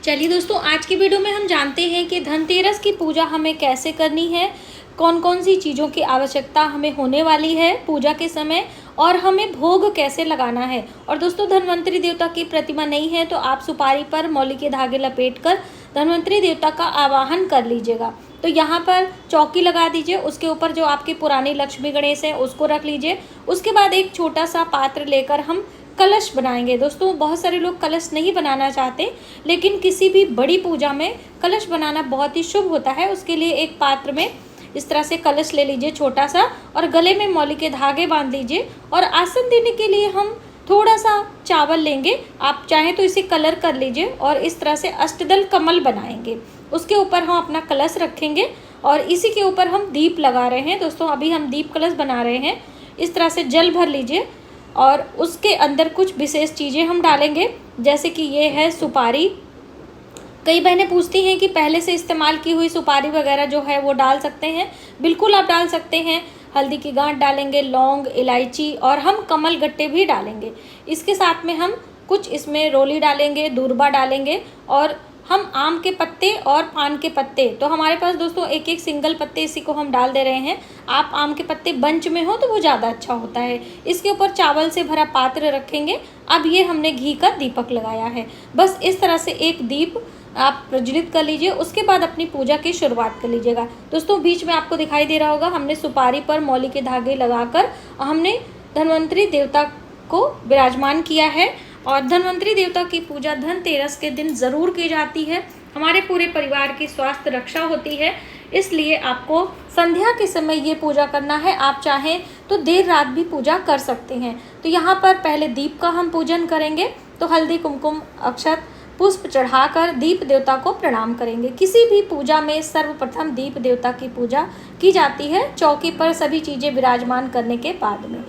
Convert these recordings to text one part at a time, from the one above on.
चलिए दोस्तों, आज की वीडियो में हम जानते हैं कि धनतेरस की पूजा हमें कैसे करनी है, कौन कौन सी चीज़ों की आवश्यकता हमें होने वाली है पूजा के समय, और हमें भोग कैसे लगाना है। और दोस्तों, धन्वंतरी देवता की प्रतिमा नहीं है तो आप सुपारी पर मौली के धागे लपेटकर धन्वंतरी देवता का आवाहन कर लीजिएगा। तो यहाँ पर चौकी लगा दीजिए, उसके ऊपर जो आपकी पुरानी लक्ष्मी गणेश है उसको रख लीजिए। उसके बाद एक छोटा सा पात्र लेकर हम कलश बनाएंगे। दोस्तों, बहुत सारे लोग कलश नहीं बनाना चाहते, लेकिन किसी भी बड़ी पूजा में कलश बनाना बहुत ही शुभ होता है। उसके लिए एक पात्र में इस तरह से कलश ले लीजिए छोटा सा, और गले में मौली के धागे बांध लीजिए। और आसन देने के लिए हम थोड़ा सा चावल लेंगे, आप चाहें तो इसे कलर कर लीजिए, और इस तरह से अष्टदल कमल बनाएंगे। उसके ऊपर हम अपना कलश रखेंगे और इसी के ऊपर हम दीप लगा रहे हैं। दोस्तों, अभी हम दीप कलश बना रहे हैं। इस तरह से जल भर लीजिए और उसके अंदर कुछ विशेष चीज़ें हम डालेंगे, जैसे कि ये है सुपारी। कई बहनें पूछती हैं कि पहले से इस्तेमाल की हुई सुपारी वगैरह जो है वो डाल सकते हैं। बिल्कुल आप डाल सकते हैं। हल्दी की गांठ डालेंगे, लौंग, इलायची, और हम कमल गट्टे भी डालेंगे। इसके साथ में हम कुछ इसमें रोली डालेंगे, दूर्बा डालेंगे, और हम आम के पत्ते और पान के पत्ते, तो हमारे पास दोस्तों एक एक सिंगल पत्ते इसी को हम डाल दे रहे हैं। आप आम के पत्ते बंच में हो तो वो ज़्यादा अच्छा होता है। इसके ऊपर चावल से भरा पात्र रखेंगे। अब ये हमने घी का दीपक लगाया है। बस इस तरह से एक दीप आप प्रज्वलित कर लीजिए। उसके बाद अपनी पूजा की शुरुआत कर लीजिएगा। दोस्तों, बीच में आपको दिखाई दे रहा होगा, हमने सुपारी पर मौली के धागे लगाकर हमने धन्वंतरी देवता को विराजमान किया है। और धन्वंतरी देवता की पूजा धनतेरस के दिन ज़रूर की जाती है। हमारे पूरे परिवार की स्वास्थ्य रक्षा होती है, इसलिए आपको संध्या के समय ये पूजा करना है। आप चाहें तो देर रात भी पूजा कर सकते हैं। तो यहाँ पर पहले दीप का हम पूजन करेंगे। तो हल्दी, कुमकुम, अक्षत, पुष्प चढ़ाकर दीप देवता को प्रणाम करेंगे। किसी भी पूजा में सर्वप्रथम दीप देवता की पूजा की जाती है, चौकी पर सभी चीज़ें विराजमान करने के बाद में।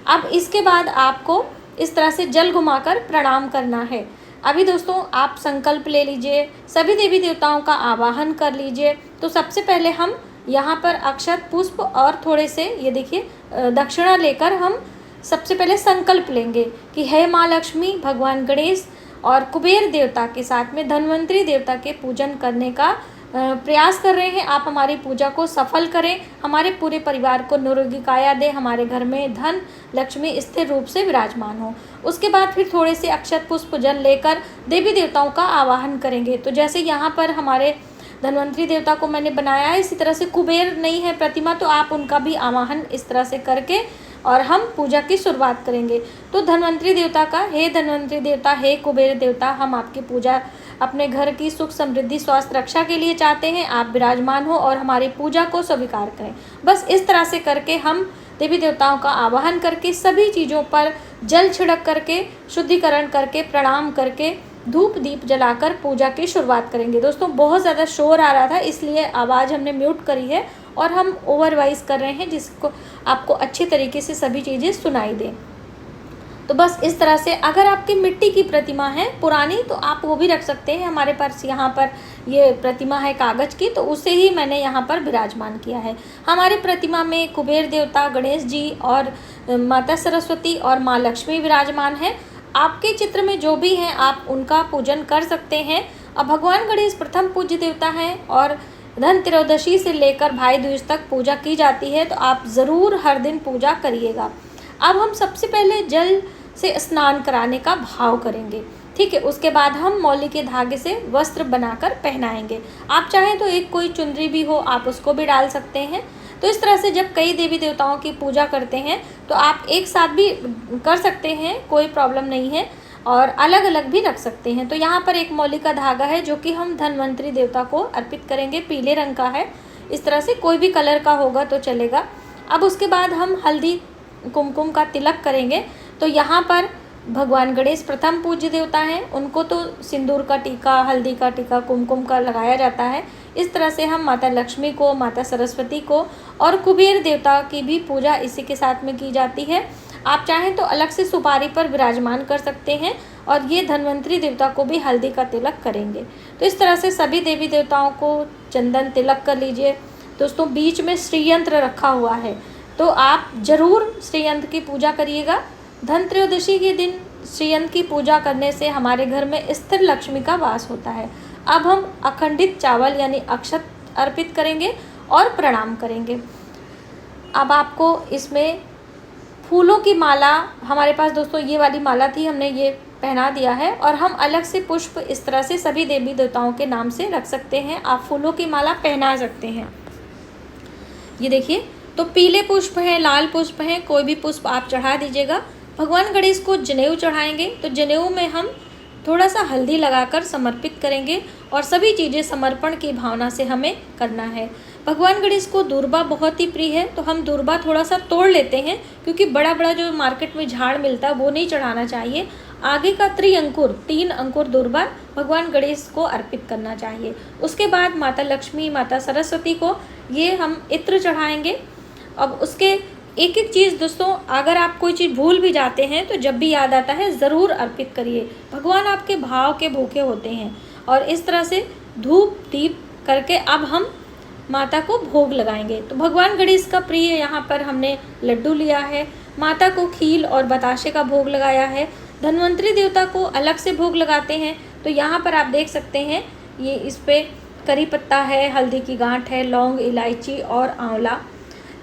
अब इसके बाद आपको इस तरह से जल घुमाकर प्रणाम करना है। अभी दोस्तों, आप संकल्प ले लीजिए, सभी देवी देवताओं का आवाहन कर लीजिए। तो सबसे पहले हम यहाँ पर अक्षत, पुष्प और थोड़े से ये देखिए दक्षिणा लेकर हम सबसे पहले संकल्प लेंगे कि हे माँ लक्ष्मी, भगवान गणेश और कुबेर देवता के साथ में धन्वंतरी देवता के पूजन करने का प्रयास कर रहे हैं। आप हमारी पूजा को सफल करें, हमारे पूरे परिवार को निरोगी काया दे, हमारे घर में धन लक्ष्मी स्थिर रूप से विराजमान हो। उसके बाद फिर थोड़े से अक्षत, पुष्प, जल लेकर देवी देवताओं का आवाहन करेंगे। तो जैसे यहाँ पर हमारे धन्वंतरी देवता को मैंने बनाया है, इसी तरह से कुबेर नहीं है प्रतिमा, तो आप उनका भी आवाहन इस तरह से करके और हम पूजा की शुरुआत करेंगे। तो धन्वंतरी देवता का, हे धन्वंतरी देवता, हे कुबेर देवता, हम आपकी पूजा अपने घर की सुख, समृद्धि, स्वास्थ्य, रक्षा के लिए चाहते हैं। आप विराजमान हो और हमारी पूजा को स्वीकार करें। बस इस तरह से करके हम देवी देवताओं का आवाहन करके सभी चीज़ों पर जल छिड़क करके, शुद्धिकरण करके, प्रणाम करके, धूप दीप जलाकर पूजा की शुरुआत करेंगे। दोस्तों, बहुत ज़्यादा शोर आ रहा था, इसलिए आवाज़ हमने म्यूट करी है और हम ओवर वॉइस कर रहे हैं, जिसको आपको अच्छे तरीके से सभी चीज़ें सुनाई दें। तो बस इस तरह से, अगर आपकी मिट्टी की प्रतिमा है पुरानी तो आप वो भी रख सकते हैं। हमारे पास यहाँ पर ये प्रतिमा है कागज़ की, तो उसे ही मैंने यहाँ पर विराजमान किया है। हमारी प्रतिमा में कुबेर देवता, गणेश जी और माता सरस्वती और माँ लक्ष्मी विराजमान है। आपके चित्र में जो भी हैं आप उनका पूजन कर सकते हैं। अब भगवान गणेश प्रथम पूज्य देवता हैं और धनत्रयोदशी से लेकर भाई दूज तक पूजा की जाती है, तो आप ज़रूर हर दिन पूजा करिएगा। अब हम सबसे पहले जल से स्नान कराने का भाव करेंगे, ठीक है। उसके बाद हम मौली के धागे से वस्त्र बनाकर पहनाएंगे। आप चाहें तो एक कोई चुनरी भी हो, आप उसको भी डाल सकते हैं। तो इस तरह से जब कई देवी देवताओं की पूजा करते हैं तो आप एक साथ भी कर सकते हैं, कोई प्रॉब्लम नहीं है, और अलग अलग भी रख सकते हैं। तो यहाँ पर एक मौली का धागा है जो कि हम धन्वंतरी देवता को अर्पित करेंगे, पीले रंग का है। इस तरह से कोई भी कलर का होगा तो चलेगा। अब उसके बाद हम हल्दी कुमकुम का तिलक करेंगे। तो यहाँ पर भगवान गणेश प्रथम पूज्य देवता हैं, उनको तो सिंदूर का टीका, हल्दी का टीका, कुमकुम का लगाया जाता है। इस तरह से हम माता लक्ष्मी को, माता सरस्वती को और कुबेर देवता की भी पूजा इसी के साथ में की जाती है। आप चाहें तो अलग से सुपारी पर विराजमान कर सकते हैं, और ये धन्वंतरी देवता को भी हल्दी का तिलक करेंगे। तो इस तरह से सभी देवी देवताओं को चंदन तिलक कर लीजिए। दोस्तों, बीच में श्रीयंत्र रखा हुआ है, तो आप ज़रूर श्रीयंत्र की पूजा करिएगा। धनत्रयोदशी के दिन श्रीयंत्र की पूजा करने से हमारे घर में स्थिर लक्ष्मी का वास होता है। अब हम अखंडित चावल यानी अक्षत अर्पित करेंगे और प्रणाम करेंगे। अब आपको इसमें फूलों की माला, हमारे पास दोस्तों ये वाली माला थी, हमने ये पहना दिया है, और हम अलग से पुष्प इस तरह से सभी देवी देवताओं के नाम से रख सकते हैं। आप फूलों की माला पहना सकते हैं। ये देखिए, तो पीले पुष्प हैं, लाल पुष्प हैं, कोई भी पुष्प आप चढ़ा दीजिएगा। भगवान गणेश को जनेऊ चढ़ाएंगे, तो जनेऊ में हम थोड़ा सा हल्दी लगाकर समर्पित करेंगे और सभी चीज़ें समर्पण की भावना से हमें करना है। भगवान गणेश को दूर्बा बहुत ही प्रिय है, तो हम दूर्बा थोड़ा सा तोड़ लेते हैं, क्योंकि बड़ा बड़ा जो मार्केट में झाड़ मिलता है वो नहीं चढ़ाना चाहिए। आगे का त्रिअंकुर 3 अंकुर दूर्बा भगवान गणेश को अर्पित करना चाहिए। उसके बाद माता लक्ष्मी, माता सरस्वती को ये हम इत्र चढ़ाएंगे। अब उसके एक एक चीज़ दोस्तों, अगर आप कोई चीज़ भूल भी जाते हैं तो जब भी याद आता है ज़रूर अर्पित करिए। भगवान आपके भाव के भूखे होते हैं। और इस तरह से धूप दीप करके अब हम माता को भोग लगाएंगे। तो भगवान गणेश का प्रिय यहाँ पर हमने लड्डू लिया है, माता को खील और बताशे का भोग लगाया है। धन्वंतरी देवता को अलग से भोग लगाते हैं। तो यहाँ पर आप देख सकते हैं, ये इस पर करी पत्ता है, हल्दी की गांठ है, लौंग, इलायची और आंवला।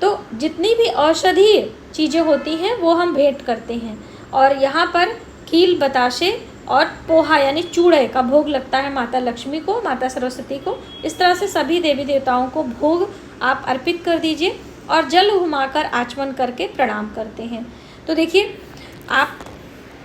तो जितनी भी औषधीय चीज़ें होती हैं वो हम भेंट करते हैं। और यहाँ पर खील, बताशे और पोहा यानी चूड़े का भोग लगता है माता लक्ष्मी को, माता सरस्वती को। इस तरह से सभी देवी देवताओं को भोग आप अर्पित कर दीजिए और जल घुमाकर आचमन करके प्रणाम करते हैं। तो देखिए, आप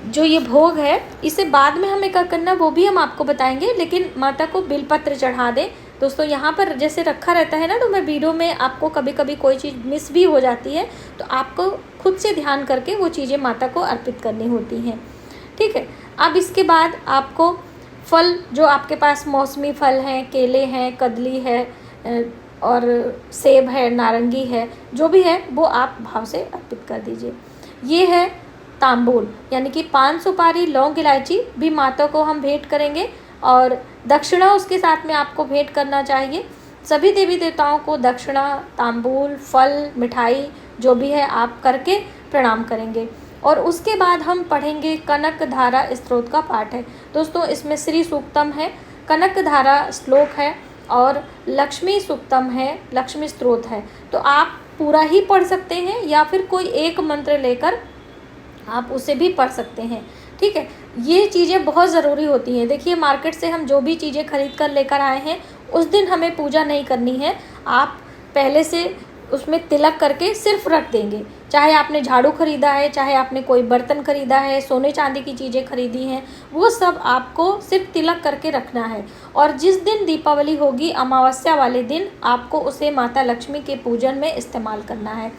जो ये भोग है इसे बाद में हमें क्या करना वो भी हम आपको बताएंगे, लेकिन माता को बिलपत्र चढ़ा दें। दोस्तों यहाँ पर जैसे रखा रहता है ना, तो मैं वीडियो में आपको कभी कभी कोई चीज़ मिस भी हो जाती है, तो आपको खुद से ध्यान करके वो चीज़ें माता को अर्पित करनी होती हैं। ठीक है। अब इसके बाद आपको फल, जो आपके पास मौसमी फल हैं, केले हैं, कदली है और सेब है, नारंगी है, जो भी है वो आप भाव से अर्पित कर दीजिए। ये है तांबूल, यानी कि 5 सुपारी, लौंग, इलायची भी माता को हम भेंट करेंगे और दक्षिणा उसके साथ में आपको भेंट करना चाहिए। सभी देवी देवताओं को दक्षिणा, तांबूल, फल, मिठाई जो भी है आप करके प्रणाम करेंगे। और उसके बाद हम पढ़ेंगे कनक धारा स्तोत्र का पाठ है। दोस्तों इसमें श्री सूक्तम है, कनक धारा श्लोक है और लक्ष्मी सूक्तम है, लक्ष्मी स्तोत्र है। तो आप पूरा ही पढ़ सकते हैं या फिर कोई एक मंत्र लेकर आप उसे भी पढ़ सकते हैं। ठीक है, ये चीज़ें बहुत ज़रूरी होती हैं। देखिए, मार्केट से हम जो भी चीज़ें खरीद कर लेकर आए हैं उस दिन हमें पूजा नहीं करनी है। आप पहले से उसमें तिलक करके सिर्फ रख देंगे। चाहे आपने झाड़ू खरीदा है, चाहे आपने कोई बर्तन खरीदा है, सोने चांदी की चीज़ें खरीदी हैं, वो सब आपको सिर्फ तिलक करके रखना है। और जिस दिन दीपावली होगी, अमावस्या वाले दिन, आपको उसे माता लक्ष्मी के पूजन में इस्तेमाल करना है।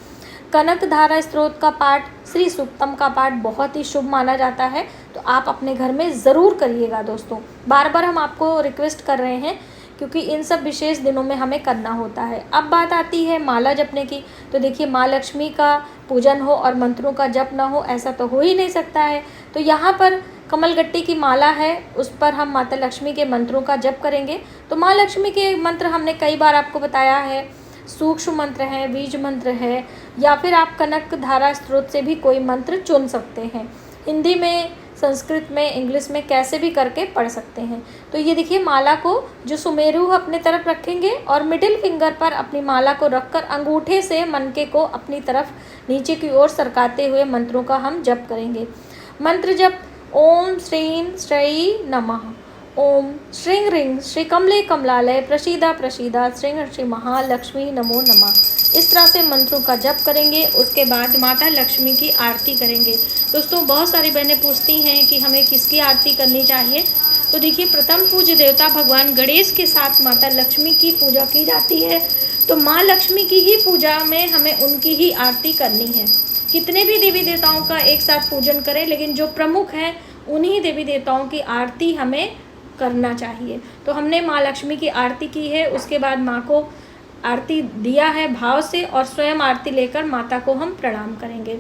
कनक धारा स्तोत्र का पाठ, श्री सूक्तम का पाठ बहुत ही शुभ माना जाता है, तो आप अपने घर में ज़रूर करिएगा दोस्तों। बार बार हम आपको रिक्वेस्ट कर रहे हैं क्योंकि इन सब विशेष दिनों में हमें करना होता है। अब बात आती है माला जपने की। तो देखिए, माँ लक्ष्मी का पूजन हो और मंत्रों का जप ना हो, ऐसा तो हो ही नहीं सकता है। तो यहाँ पर कमलगट्टी की माला है, उस पर हम माता लक्ष्मी के मंत्रों का जप करेंगे। तो माँ लक्ष्मी के मंत्र हमने कई बार आपको बताया है, सूक्ष्म मंत्र हैं, बीज मंत्र है, या फिर आप कनक धारा स्तोत्र से भी कोई मंत्र चुन सकते हैं। हिंदी में, संस्कृत में, इंग्लिश में कैसे भी करके पढ़ सकते हैं। तो ये देखिए, माला को जो सुमेरु अपने तरफ रखेंगे और मिडिल फिंगर पर अपनी माला को रखकर अंगूठे से मनके को अपनी तरफ नीचे की ओर सरकाते हुए मंत्रों का हम जप करेंगे। मंत्र जप: ओम श्रीं श्री नमः, ओम श्रीं ह्रीं श्री कमले कमलालय प्रसीदा प्रसीदा श्रीं श्री महालक्ष्मी नमो नमः। इस तरह से मंत्रों का जप करेंगे। उसके बाद माता लक्ष्मी की आरती करेंगे। दोस्तों बहुत सारी बहनें पूछती हैं कि हमें किसकी आरती करनी चाहिए। तो देखिए, प्रथम पूज्य देवता भगवान गणेश के साथ माता लक्ष्मी की पूजा की जाती है, तो माँ लक्ष्मी की ही पूजा में हमें उनकी ही आरती करनी है। कितने भी देवी देवताओं का एक साथ पूजन करें, लेकिन जो प्रमुख हैं उन्हीं देवी देवताओं की आरती हमें करना चाहिए। तो हमने माँ लक्ष्मी की आरती की है, उसके बाद माँ को आरती दिया है भाव से, और स्वयं आरती लेकर माता को हम प्रणाम करेंगे।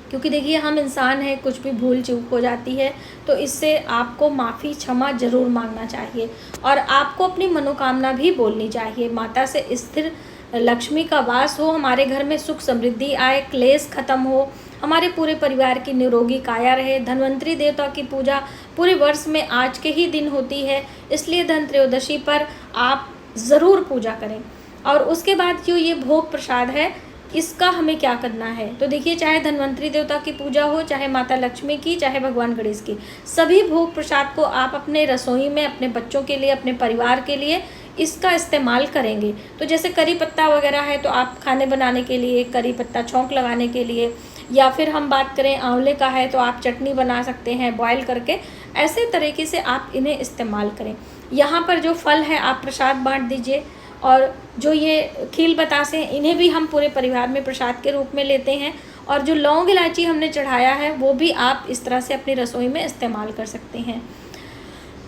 क्योंकि देखिए, हम इंसान हैं, कुछ भी भूल चूक हो जाती है, तो इससे आपको माफ़ी क्षमा ज़रूर मांगना चाहिए और आपको अपनी मनोकामना भी बोलनी चाहिए। माता से स्थिर लक्ष्मी का वास हो, हमारे घर में सुख समृद्धि आए, क्लेश खत्म हो, हमारे पूरे परिवार की निरोगी काया रहे। धन्वंतरी देवता की पूजा पूरे वर्ष में आज के ही दिन होती है, इसलिए धन त्रयोदशी पर आप ज़रूर पूजा करें। और उसके बाद जो ये भोग प्रसाद है, इसका हमें क्या करना है, तो देखिए, चाहे धन्वंतरी देवता की पूजा हो, चाहे माता लक्ष्मी की, चाहे भगवान गणेश की, सभी भोग प्रसाद को आप अपने रसोई में अपने बच्चों के लिए, अपने परिवार के लिए इसका इस्तेमाल करेंगे। तो जैसे करी पत्ता वगैरह है तो आप खाने बनाने के लिए, करी पत्ता छौंक लगाने के लिए, या फिर हम बात करें आंवले का है तो आप चटनी बना सकते हैं बॉयल करके। ऐसे तरीके से आप इन्हें इस्तेमाल करें। यहाँ पर जो फल है आप प्रसाद बांट दीजिए, और जो ये खील बतासे हैं इन्हें भी हम पूरे परिवार में प्रसाद के रूप में लेते हैं। और जो लौंग इलायची हमने चढ़ाया है वो भी आप इस तरह से अपनी रसोई में इस्तेमाल कर सकते हैं।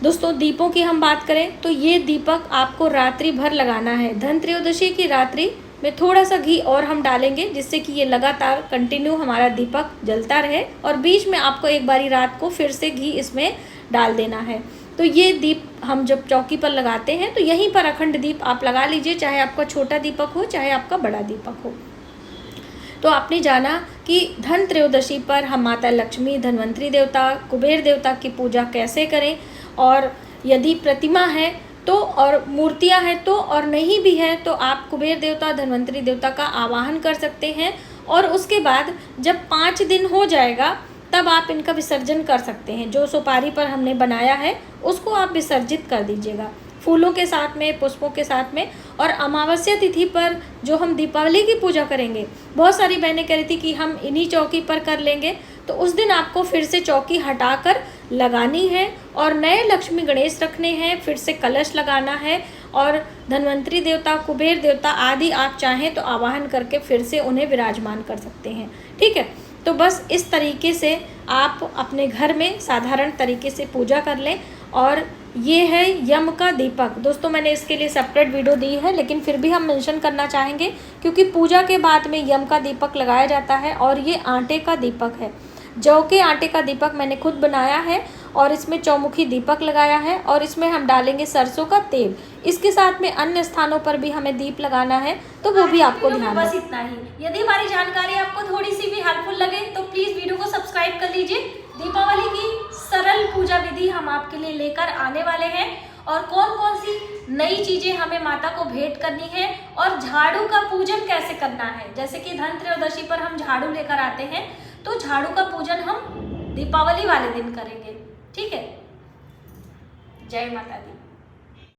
दोस्तों, दीपों की हम बात करें तो ये दीपक आपको रात्रि भर लगाना है। धन त्रयोदशी की रात्रि में थोड़ा सा घी और हम डालेंगे, जिससे कि ये लगातार कंटिन्यू हमारा दीपक जलता रहे, और बीच में आपको एक बारी रात को फिर से घी इसमें डाल देना है। तो ये दीप हम जब चौकी पर लगाते हैं तो यहीं पर अखंड दीप आप लगा लीजिए, चाहे आपका छोटा दीपक हो चाहे आपका बड़ा दीपक हो। तो आपने जाना कि धन त्रयोदशी पर हम माता लक्ष्मी, धन्वंतरी देवता, कुबेर देवता की पूजा कैसे करें, और यदि प्रतिमा है तो, और मूर्तियां हैं तो, और नहीं भी है तो आप कुबेर देवता, धन्वंतरी देवता का आवाहन कर सकते हैं। और उसके बाद जब 5 दिन हो जाएगा तब आप इनका विसर्जन कर सकते हैं। जो सुपारी पर हमने बनाया है उसको आप विसर्जित कर दीजिएगा, फूलों के साथ में, पुष्पों के साथ में। और अमावस्या तिथि पर जो हम दीपावली की पूजा करेंगे, बहुत सारी बहनें कह रही थी कि हम इन्हीं चौकी पर कर लेंगे, तो उस दिन आपको फिर से चौकी हटाकर लगानी है, और नए लक्ष्मी गणेश रखने हैं, फिर से कलश लगाना है, और धन्वंतरी देवता, कुबेर देवता आदि आप चाहें तो आवाहन करके फिर से उन्हें विराजमान कर सकते हैं। ठीक है, तो बस इस तरीके से आप अपने घर में साधारण तरीके से पूजा कर लें। और ये है यम का दीपक। दोस्तों, मैंने इसके लिए सेपरेट वीडियो दी है, लेकिन फिर भी हम मेंशन करना चाहेंगे क्योंकि पूजा के बाद में यम का दीपक लगाया जाता है। और ये आटे का दीपक है, जौ के आटे का दीपक मैंने खुद बनाया है, और इसमें चौमुखी दीपक लगाया है, और इसमें हम डालेंगे सरसों का तेल। इसके साथ में अन्य स्थानों पर भी हमें दीप लगाना है, तो वो भी आपको ध्यान बस इतना ही। यदि हमारी जानकारी आपको थोड़ी सी भी हेल्पफुल लगे तो प्लीज वीडियो को सब्सक्राइब कर लीजिए। दीपावली की सरल पूजा विधि हम आपके लिए लेकर आने वाले हैं, और कौन कौन सी नई चीजें हमें माता को भेंट करनी है, और झाड़ू का पूजन कैसे करना है। जैसे कि धन त्रयोदशी पर हम झाड़ू लेकर आते हैं, तो झाड़ू का पूजन हम दीपावली वाले दिन करेंगे। ठीक है, जय माता दी।